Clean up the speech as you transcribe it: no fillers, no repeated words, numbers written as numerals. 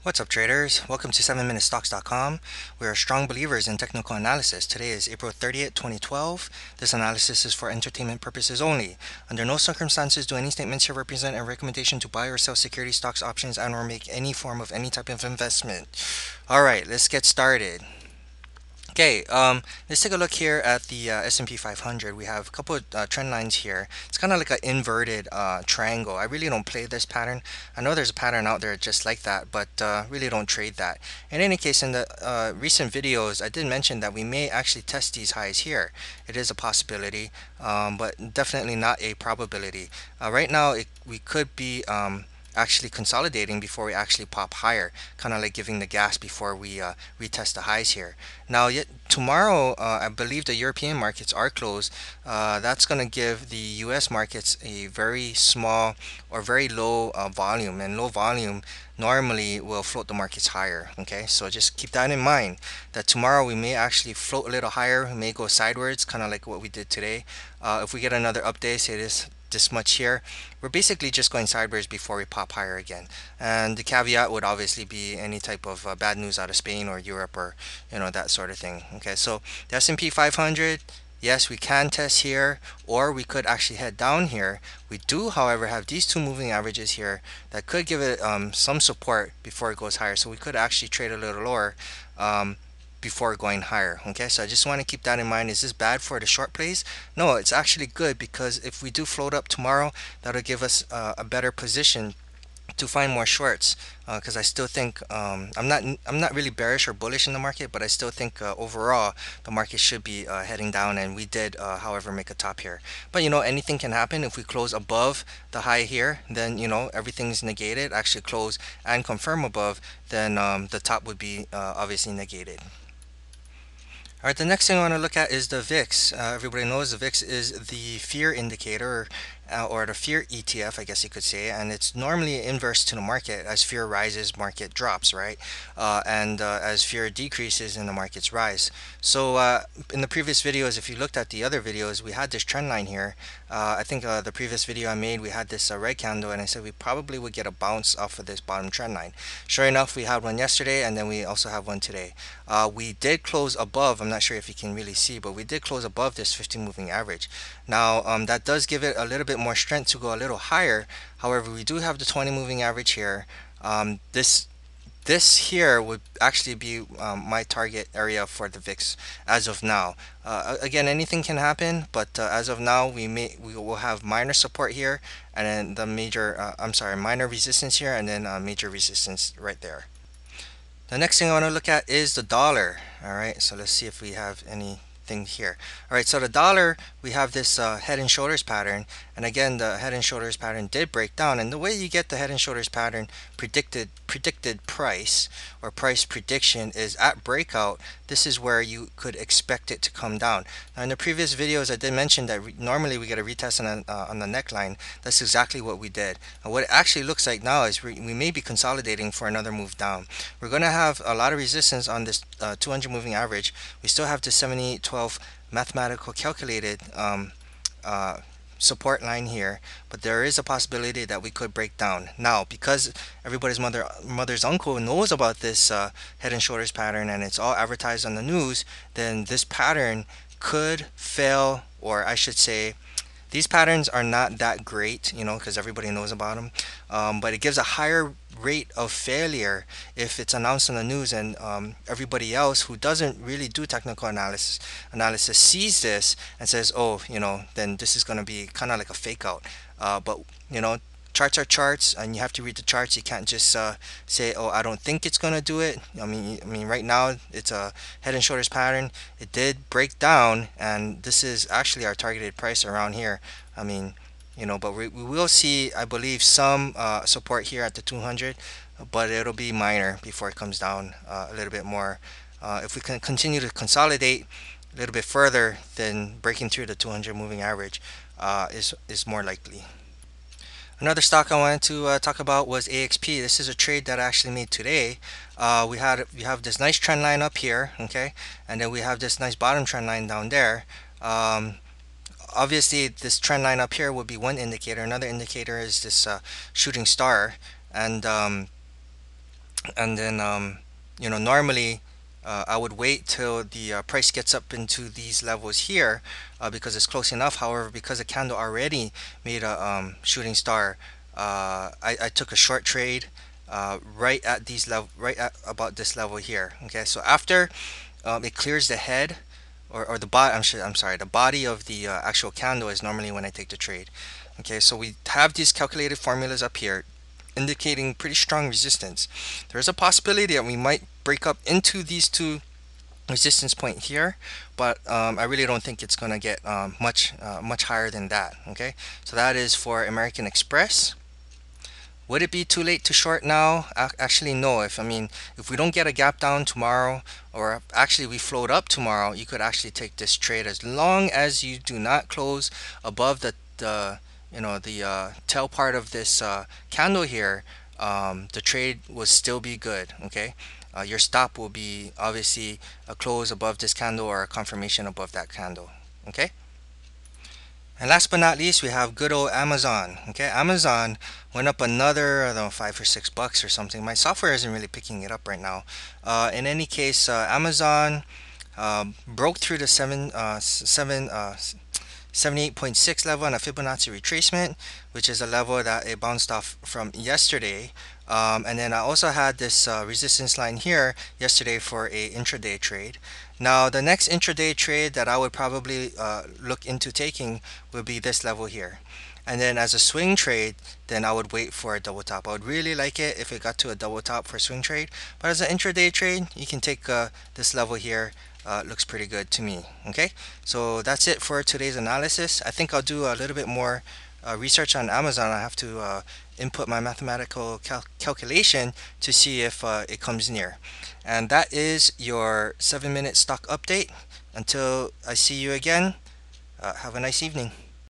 What's up, traders? Welcome to 7minutestocks.com. We are strong believers in technical analysis. Today is April 30th, 2012. This analysis is for entertainment purposes only. Under no circumstances do any statements here represent a recommendation to buy or sell security stocks, options, and or make any form of any type of investment. All right, let's get started. Okay, let's take a look here at the S&P 500. We have a couple of trend lines here. It's kind of like an inverted triangle. I really don't play this pattern. I know there's a pattern out there just like that, but really don't trade that. In any case, in the recent videos, I did mention that we may actually test these highs here. It is a possibility, but definitely not a probability. Right now, we could be actually consolidating before we actually pop higher, kind of like giving the gas before we retest the highs here. Now, yet tomorrow, I believe the European markets are closed. That's going to give the U.S. markets a very small or very low volume, and low volume normally will float the markets higher. Okay, so just keep that in mind. That tomorrow we may actually float a little higher, we may go sideways, kind of like what we did today. If we get another update, say this much here, we're basically just going sideways before we pop higher again. And the caveat would obviously be any type of bad news out of Spain or Europe or that sort of thing. Okay, so the S&P 500, yes, we can test here, or we could actually head down here. We do, however, have these two moving averages here that could give it some support before it goes higher. So we could actually trade a little lower before going higher. Okay, so I just want to keep that in mind. Is this bad for the short plays? No, it's actually good, because if we do float up tomorrow, that'll give us a better position to find more shorts, because I still think I'm not really bearish or bullish in the market, but I still think overall the market should be heading down, and we did however make a top here. But anything can happen. If we close above the high here, then everything's negated. Actually close and confirm above, then the top would be obviously negated. All right, the next thing I want to look at is the VIX. Everybody knows the VIX is the fear indicator, or the fear ETF, I guess you could say, and it's normally inverse to the market. As fear rises, market drops, right? And as fear decreases, and the markets rise. So in the previous videos, if you looked at the other videos, we had this trend line here. I think the previous video I made, we had this red candle, and I said we probably would get a bounce off of this bottom trend line. Sure enough, we had one yesterday, and then we also have one today. We did close above. I'm not sure if you can really see, but we did close above this 50 moving average. Now that does give it a little bit more strength to go a little higher. However, we do have the 20 moving average here. This here would actually be my target area for the VIX as of now. Again, anything can happen, but as of now, we will have minor support here, and then the minor resistance here, and then major resistance right there. The next thing I want to look at is the dollar. All right, so let's see if we have anything here. All right, so the dollar, we have this head and shoulders pattern, and again, the head and shoulders pattern did break down. And the way you get the head and shoulders pattern predicted price, or price prediction, is at breakout. This is where you could expect it to come down. Now, in the previous videos, I did mention that normally we get a retest on the neckline. That's exactly what we did. And what it actually looks like now is we may be consolidating for another move down. We're going to have a lot of resistance on this 200 moving average. We still have the 7812 mathematical calculated support line here, but there is a possibility that we could break down. Now, because everybody's mother's uncle knows about this head and shoulders pattern, and it's all advertised on the news, then this pattern could fail, or I should say, these patterns are not that great, because everybody knows about them. But it gives a higher rate of failure if it's announced on the news, and everybody else who doesn't really do technical analysis sees this and says, oh, then this is going to be kind of like a fake out. But charts are charts, and you have to read the charts. You can't just say, oh, I don't think it's going to do it. I mean right now it's a head and shoulders pattern. It did break down, and this is actually our targeted price around here. I mean, but we will see, I believe, some support here at the 200, but it'll be minor before it comes down a little bit more. If we can continue to consolidate a little bit further, then breaking through the 200 moving average is more likely. Another stock I wanted to talk about was AXP. This is a trade that I actually made today. We have this nice trend line up here, okay, and then we have this nice bottom trend line down there. Obviously, this trend line up here would be one indicator. Another indicator is this shooting star, and And then normally I would wait till the price gets up into these levels here because it's close enough. However, because the candle already made a shooting star, I took a short trade right at these level, right at about this level here. Okay, so after it clears the head or the body, I'm sorry, the body of the actual candle is normally when I take the trade. Okay, so we have these calculated formulas up here indicating pretty strong resistance. There's a possibility that we might break up into these two resistance point here, but I really don't think it's going to get much higher than that. Okay, so that is for American Express. Would it be too late to short now? Actually, no. If we don't get a gap down tomorrow, or actually we float up tomorrow, you could actually take this trade as long as you do not close above the tail part of this candle here. The trade will still be good. Okay, your stop will be obviously a close above this candle or a confirmation above that candle. Okay. And last but not least, we have good old Amazon. Okay, Amazon went up another, I don't know, $5 or $6 or something. My software isn't really picking it up right now. In any case, Amazon broke through the 78.6 level on a Fibonacci retracement, which is a level that it bounced off from yesterday. And then I also had this resistance line here yesterday for a intraday trade. Now the next intraday trade that I would probably look into taking will be this level here. And then as a swing trade, then I would wait for a double top. I would really like it if it got to a double top for swing trade. But as an intraday trade, you can take this level here. Looks pretty good to me. Okay, so that's it for today's analysis. I think I'll do a little bit more research on Amazon. I have to input my mathematical calculation to see if it comes near. And that is your 7-minute stock update. Until I see you again, have a nice evening.